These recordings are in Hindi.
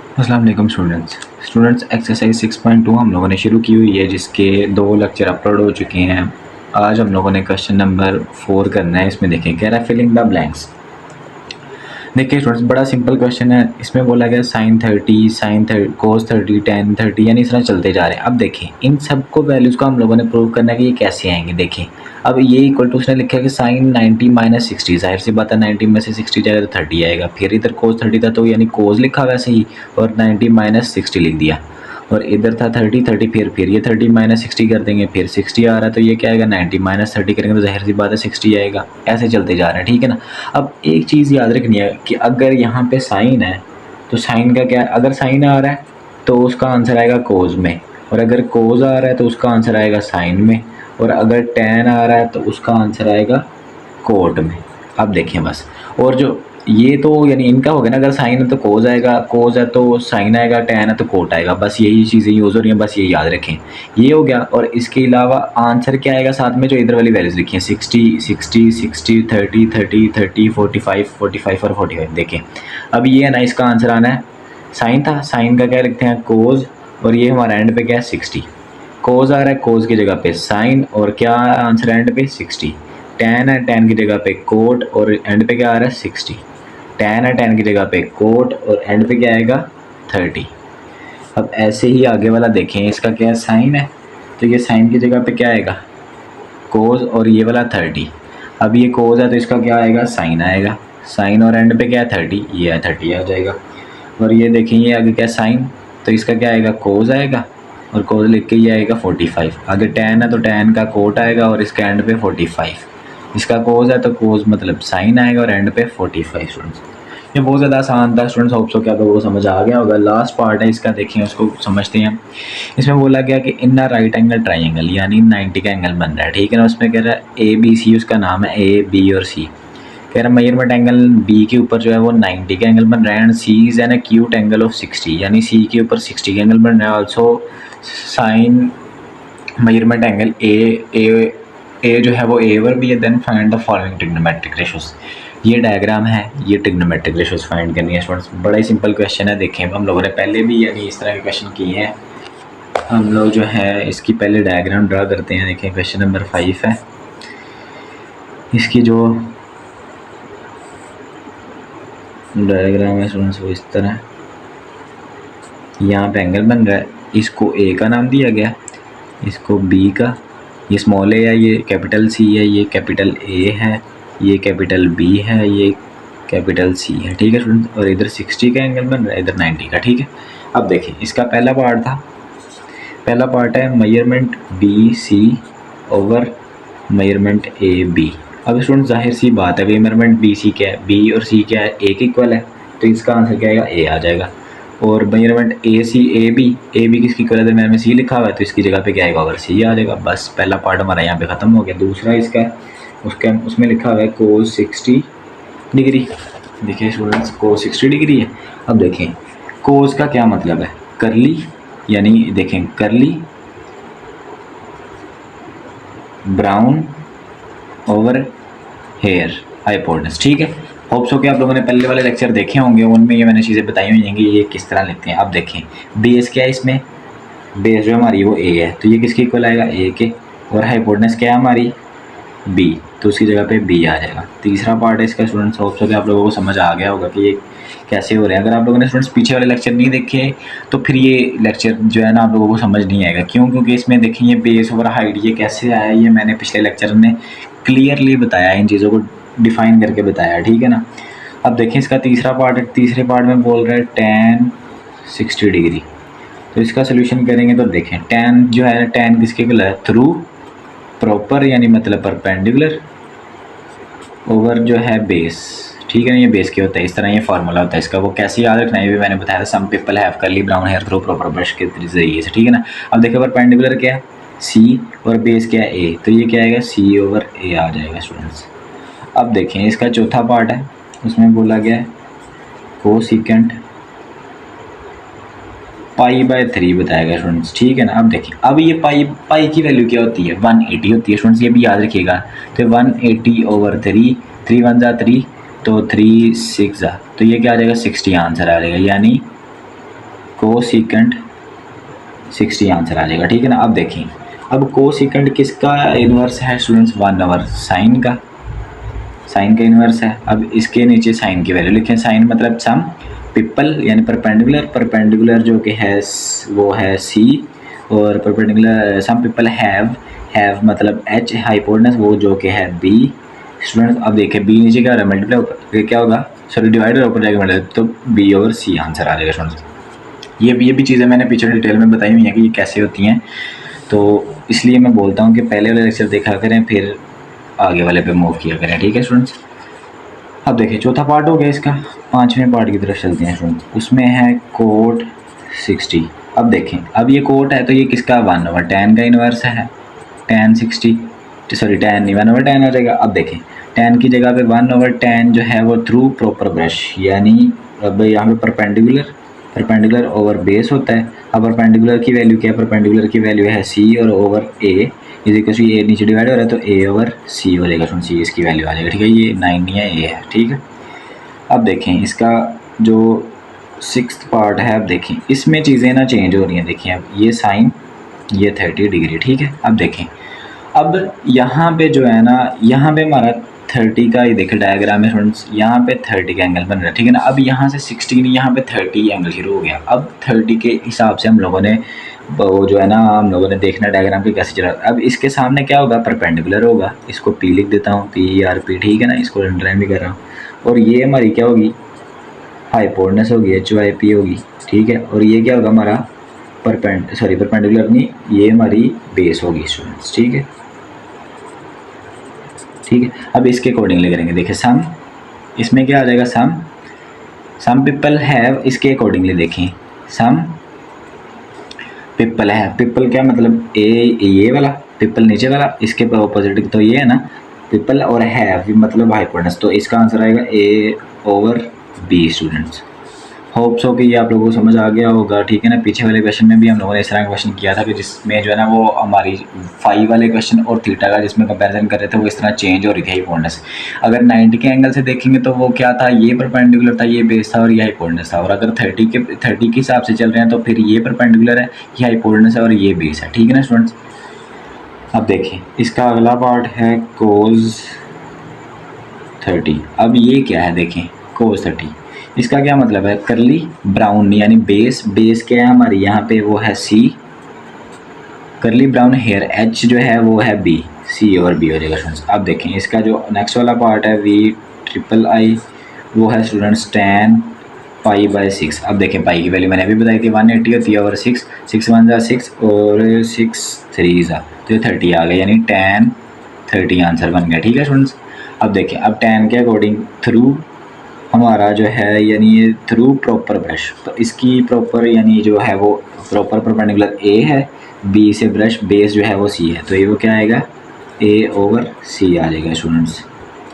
अस्सलाम वालेकुम स्टूडेंट्स एक्सरसाइज 6.2 हम लोगों ने शुरू की हुई है, जिसके 2 लेक्चर अपलोड हो चुके हैं। आज हम लोगों ने क्वेश्चन नंबर 4 करना है। इसमें देखें, कह रहा है फिलिंग द ब्लैंक्स। देखिए स्टूडेंट्स, बड़ा सिंपल क्वेश्चन है। इसमें बोला गया साइन 30, कोस 30, टेन 30, यानी इस तरह चलते जा रहे हैं। अब देखें, इन सबको वैल्यूज़ को हम लोगों ने प्रूव करना है कि ये कैसे आएंगे। देखें, अब ये इक्वल टू उसने लिखा है कि साइन 90 माइनस 60, जाहिर सी बात है 90 में से 60 जाएगा तो 30 आएगा। फिर इधर कोस 30 था तो यानी कोस लिखा वैसे ही, और 90 माइनस 60 लिख दिया। और इधर था 30 फिर ये 30 माइनस 60 कर देंगे, फिर 60 आ रहा है तो ये क्या आएगा, 90 माइनस 30 करेंगे तो जाहिर सी बात है 60 आएगा। ऐसे चलते जा रहे हैं, ठीक है ना। अब एक चीज़ याद रखनी है कि अगर यहाँ पे साइन है तो साइन का क्या है, अगर साइन आ रहा है तो उसका आंसर आएगा कोज में, और अगर कोज आ रहा है तो उसका आंसर आएगा साइन में, और अगर टेन आ रहा है तो उसका आंसर आएगा कोट में। अब देखें बस, और जो ये तो यानी इनका हो गया ना, अगर साइन है तो कोज आएगा, कोज है तो साइन आएगा, टेन है तो कोट आएगा। बस यही चीज़ें यूज़ हो रही हैं, बस ये याद रखें। ये हो गया, और इसके अलावा आंसर क्या आएगा साथ में, जो इधर वाली वैल्यूज लिखी हैं 60, 60, 60, 30, 30, 30, 45, 45 और 45। देखें, अब ये है ना, इसका आंसर आना है, साइन था, साइन का क्या लिखते हैं कोज, और ये हमारा एंड पे क्या है 60। कोज आ रहा है, कोज की जगह पे साइन, और क्या आंसर एंड पे 60। टेन है, टेन की जगह पे कोट, और एंड पे क्या आ रहा है 60। टेन है, टेन की जगह पे कोट, और एंड पे क्या आएगा 30। अब ऐसे ही आगे वाला देखें, इसका क्या है साइन है तो ये साइन की जगह पे क्या आएगा कोज, और ये वाला 30। अब ये कोज है तो इसका क्या आएगा साइन आएगा, साइन और एंड पे क्या है 30, ये है 30 आ जाएगा। और ये देखें, ये आगे क्या साइन, तो इसका क्या आएगा कोज आएगा, और कोज लिख के ये आएगा 45। आगे टेन है तो टेन का कोट आएगा, और इसके एंड पे 45। इसका कोज है तो कोज मतलब साइन आएगा, और एंड पे 45। स्टूडेंट्स, ये बहुत ज़्यादा आसान था स्टूडेंट्स, होप सो क्या तो वो समझ आ गया होगा। लास्ट पार्ट है इसका, देखें उसको समझते हैं। इसमें बोला गया कि इन राइट एंगल ट्राइंगल, यानी 90 का एंगल बन रहा है, ठीक है ना। उसमें कह रहा है ए बी सी, उसका नाम है ए बी और सी। कह रहा है मेजरमेंट एंगल बी के ऊपर जो है वो 90 का एंगल बन रहा है, and C is an acute angle of 60, यानी सी के ऊपर 60 का एंगल बन रहा है। Also sine measurement angle A जो है वो ए ओवर भी है। Then find the following trigonometric ratios. ये डायग्राम है, ये ट्रिग्नोमेट्रिक रेशोस फाइंड करनी है स्टूडेंट्स। बड़ा ही सिंपल क्वेश्चन है। देखें, हम लोगों ने पहले भी यानी इस तरह के क्वेश्चन किए हैं। हम लोग जो है इसकी पहले डायग्राम ड्रा करते हैं। देखें, क्वेश्चन नंबर 5 है। इसकी जो डायग्राम है स्टूडेंट्स वो इस तरह, यहाँ पे एंगल बन रहा है, इसको ए का नाम दिया गया, इसको बी का, ये स्मॉल ए है, ये कैपिटल सी है, ये कैपिटल ए है, ये कैपिटल बी है, ये कैपिटल सी है, ठीक है स्टूडेंट्स। और इधर 60 का एंगल बन रहा है, इधर 90 का, ठीक है। अब देखिए, इसका पहला पार्ट था, पहला पार्ट है measurement B C over measurement A B. अब स्टूडेंट जाहिर सी बात है, मेजरमेंट बी सी क्या है, बी और सी क्या है, ए के इक्वल है, तो इसका आंसर क्या आएगा ए आ जाएगा। और मेजरमेंट ए बी किसकी इक्वल है, मैंने सी लिखा हुआ है तो इसकी जगह पे क्या आएगा ओवर सी आ जाएगा। बस पहला पार्ट हमारा यहाँ पे ख़त्म हो गया। दूसरा इसका उसका उसमें लिखा हुआ है कोस 60 डिग्री। देखिए स्टूडेंट्स, कोस 60 डिग्री है। अब देखें कोस का क्या मतलब है, करली, यानी देखें करली ब्राउन ओवर हेयर हाइपोटेनस, ठीक है। होप्स हो कि आप लोगों ने पहले वाले लेक्चर देखे होंगे, उनमें ये मैंने चीज़ें बताई हुई हैं कि ये किस तरह लिखते हैं। अब देखें, बेस क्या है, इसमें बेस जो हमारी वो ए है, तो ये किसके इक्वल आएगा ए के, और हाइपोटेनस क्या है हमारी बी, तो उसकी जगह पे बी आ जाएगा। तीसरा पार्ट है इसका स्टूडेंट्स, होप्स हो कि आप लोगों को समझ आ गया होगा कि ये कैसे हो रहे हैं। अगर आप लोगों ने स्टूडेंट्स पीछे वाले लेक्चर नहीं देखे तो फिर ये लेक्चर जो है ना आप लोगों को समझ नहीं आएगा। क्यों? क्योंकि इसमें देखें ये बेस ओवर हाइट ये कैसे आया, ये मैंने पिछले लेक्चर में क्लियरली बताया, इन चीज़ों को डिफ़ाइन करके बताया, ठीक है ना। अब देखें इसका तीसरा पार्ट है, तीसरे पार्ट में बोल रहा है tan 60 डिग्री। तो इसका सोल्यूशन करेंगे तो देखें, tan जो है, tan किसके इक्वल है, थ्रू प्रॉपर यानी मतलब परपेंडिकुलर ओवर जो है बेस, ठीक है ना। ये बेस के होता है, इस तरह ये फार्मूला होता है इसका। वो कैसे याद रखना है ये भी मैंने बताया था। Some people have curly brown hair through proper brush के जरिए से, ठीक है ना। अब देखो परपेंडिकुलर क्या है सी, और बेस क्या है ए, तो ये क्या आएगा सी ओवर ए आ जाएगा स्टूडेंट्स। अब देखें इसका चौथा पार्ट है, उसमें बोला गया है कोसिकेंट पाई/3 बताएगा स्टूडेंट्स, ठीक है ना। अब देखिए, अब ये पाई की वैल्यू क्या होती है, 180 होती है स्टूडेंट्स, ये भी याद रखिएगा। तो 180/3, 3 1 जा 3, तो 3 6 जा, तो ये क्या आ जाएगा 60 आंसर आ जाएगा, यानी कोसेकेंट 60 आंसर आ जाएगा, ठीक है ना। अब देखें, अब कोसेकेंट किसका इन्वर्स है स्टूडेंट्स, 1/, साइन का, साइन का इन्वर्स है। अब इसके नीचे साइन की वैल्यू लिखें, साइन मतलब सम पिपल यानी परपेंडिकुलर, परपेंडिकुलर जो कि है वो है सी, और परपेंडिकुलर सम पिपल हैव मतलब एच, हाइपोटेनस वो जो कि है बी। स्टूडेंट्स अब देखें बी नीचे क्या हो रहा है, मल्टीप्लाई क्या होगा, सॉरी डिवाइडर ऊपर जाके मल्टीप्लाई, तो बी ओवर सी आंसर आ जाएगा स्टूडेंट्स। ये भी चीज़ें मैंने पीछे डिटेल में बताई हुई हैं कि ये कैसे होती हैं, तो इसलिए मैं बोलता हूँ कि पहले वाले लेक्चर देखा करें फिर आगे वाले पे मूव किया करें, ठीक है स्टूडेंट्स। अब देखिए चौथा पार्ट हो गया इसका, पाँचवें पार्ट की तरफ चलते हैं स्टूडेंट्स। उसमें है कोट 60। अब देखें, अब ये कोट है तो ये किसका 1/tan का इन्वर्स है, tan 60, सॉरी tan नहीं 1/tan आ जाएगा। अब देखें tan की जगह पे 1/tan जो है वो थ्रू प्रॉपर ब्रश, यानी अब यहाँ पे परपेंडिकुलर ओवर बेस होता है। अब परपेंडिकुलर की वैल्यू क्या है, परपेंडिकुलर की वैल्यू है सी और ओवर ए, इसे ए नीचे डिवाइड हो रहा है तो ए ओवर सी हो जाएगा, सुन सी इसकी वैल्यू आ जाएगा, ठीक है। ये 9 नहीं है, ए है, ठीक है। अब देखें इसका जो 6th पार्ट है, अब देखें इसमें चीज़ें ना चेंज हो रही हैं। देखिए अब ये साइन, ये 30 डिग्री, ठीक है। अब देखें, अब यहाँ पे जो है ना, यहाँ पे हमारा 30 का ये देखे डायग्राम है फ्रेंड्स, यहाँ पे 30 का एंगल बन रहा है, ठीक है ना। अब यहाँ से 60 नहीं, यहाँ पे 30 एंगल शुरू हो गया। अब 30 के हिसाब से हम लोगों ने वो जो है ना, हम लोगों ने देखना डायग्राम पे कैसे चला। अब इसके सामने क्या होगा, परपेंडिकुलर होगा, इसको पी लिख देता हूँ, PRP, ठीक है ना, इसको अंडरलाइन भी कर रहा हूँ। और ये हमारी क्या होगी, हाइपोटेनस होगी, HYP होगी, ठीक है। और ये क्या होगा हमारा परपेंडिकुलर नहीं, ये हमारी बेस होगी स्टूडेंट्स, ठीक है, ठीक है। अब इसके अकॉर्डिंगली करेंगे, देखिए सम, इसमें क्या आ जाएगा, सम पीपल हैव, इसके अकॉर्डिंगली देखें, सम पीपल है, पीपल क्या मतलब ये वाला पीपल नीचे वाला, इसके ऑपोजिट तो ये है ना पीपल, और हैव मतलब हाइपोटेनस, तो इसका आंसर आएगा A over B students. Hopes हो कि ये आप लोगों को समझ आ गया होगा, ठीक है ना। पीछे वाले क्वेश्चन में भी हम लोगों ने इस तरह का क्वेश्चन किया था कि जिसमें जो है ना वो हमारी फाई वाले क्वेश्चन और थीटा का जिसमें कंपैरिजन कर रहे थे, वो इस तरह चेंज हो रही थी हाइपोटेनस। अगर 90 के एंगल से देखेंगे तो वो क्या था, ये परपेंडिकुलर था, ये बेस था और ये हाइपोटेनस था। और अगर 30 के हिसाब से चल रहे हैं तो फिर ये परपेंडिकुलर है, ये हाइपोटेनस है और ये बेस है, ठीक है ना स्टूडेंट्स। अब देखें इसका अगला पार्ट है कोज 30। अब ये क्या है, देखें कोज 30, इसका क्या मतलब है, करली ब्राउन यानी बेस क्या है हमारी यहाँ पे वो है C, करली ब्राउन हेयर H जो है वो है B, C और B हो जाएगा स्टूडेंट्स। अब देखें इसका जो नेक्स्ट वाला पार्ट है VIII वो है स्टूडेंट्स tan π/6। अब देखें पाई की वैल्यू मैंने अभी बताई थी 180 होती है ओवर 6, 6 1 जा 6 और 6 3 जा, तो ये 30 आ गया, यानी tan 30 आंसर बन गया, ठीक है स्टूडेंट्स। अब देखें, अब tan के अकॉर्डिंग थ्रू हमारा जो है यानी ये थ्रू प्रॉपर ब्रश, तो इसकी प्रॉपर यानी जो है वो प्रॉपर परपेंडिकुलर A है, B से ब्रश बेस जो है वो C है, तो ये वो क्या आएगा A ओवर C आ जाएगा स्टूडेंट्स,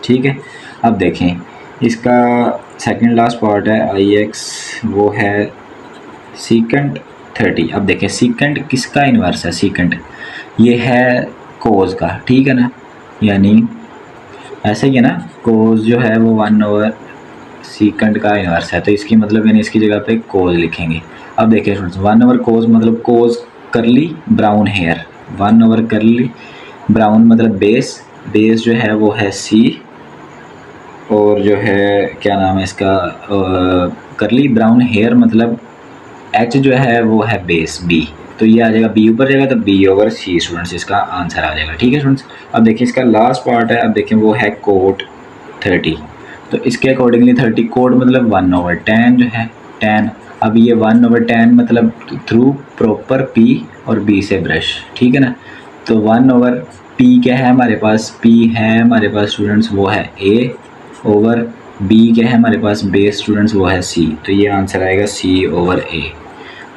ठीक है। अब देखें इसका सेकंड लास्ट पार्ट है IX, वो है सीकेंट 30। अब देखें सीकेंट किसका इन्वर्स है, सीकेंट ये है कोज का, ठीक है ना, यानी ऐसे ही है ना, कोज जो है वो 1 ओवर सीकेंट का इन्वर्स है, तो इसकी मतलब यानी इसकी जगह पे कोज लिखेंगे। अब देखिए स्टूडेंट्स 1 ओवर कोज मतलब cos curly brown hair, 1 over curly brown मतलब बेस जो है वो है C, और जो है क्या नाम है इसका करली ब्राउन हेयर मतलब H जो है वो है बेस B, तो ये आ जाएगा B ऊपर जाएगा तो B ओवर C स्टूडेंट्स इसका आंसर आ जाएगा, ठीक है स्टूडेंट्स। अब देखिए इसका लास्ट पार्ट है, अब देखें वो है कोट 30, तो इसके अकॉर्डिंगली 30 कोड मतलब 1 ओवर tan जो है tan, अब ये 1 ओवर tan मतलब थ्रू प्रॉपर P और B से ब्रश, ठीक है ना, तो 1 ओवर P क्या है हमारे पास, P है हमारे पास स्टूडेंट्स वो है A ओवर B क्या है हमारे पास बेस स्टूडेंट्स वो है C, तो ये आंसर आएगा C ओवर A।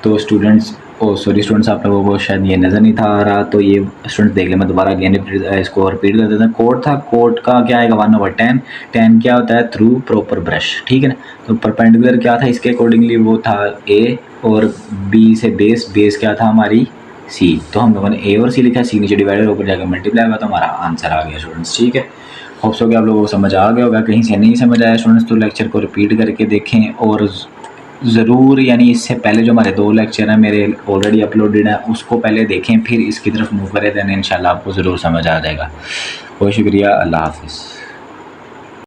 तो स्टूडेंट्स सॉरी स्टूडेंट्स आप लोगों को शायद ये नज़र नहीं था आ रहा, तो ये स्टूडेंट्स देख लें, मैं दोबारा अगेन इसको रिपीट कर देता हूँ। कोड था, कोड का क्या आएगा 1 ओवर tan क्या होता है थ्रू प्रॉपर ब्रश, ठीक है ना, तो परपेंडिकुलर क्या था इसके अकॉर्डिंगली वो था A और B से बेस क्या था हमारी C, तो हम लोगों ने A और C लिखा, C नीचे डिवाइडर ऊपर जाकर मल्टीप्लाई हुआ, तो हमारा आंसर आ गया स्टूडेंट्स, ठीक है। होप्स हो कि आप लोगों को समझ आ गया होगा, कहीं से नहीं समझ आया स्टूडेंट्स तो लेक्चर को रिपीट करके देखें और ज़रूर यानी इससे पहले जो हमारे 2 लेक्चर हैं मेरे ऑलरेडी अपलोडेड हैं, उसको पहले देखें फिर इसकी तरफ मूव करें, देन इंशाल्लाह आपको ज़रूर समझ आ जाएगा। बहुत शुक्रिया, अल्लाह हाफ़िज़।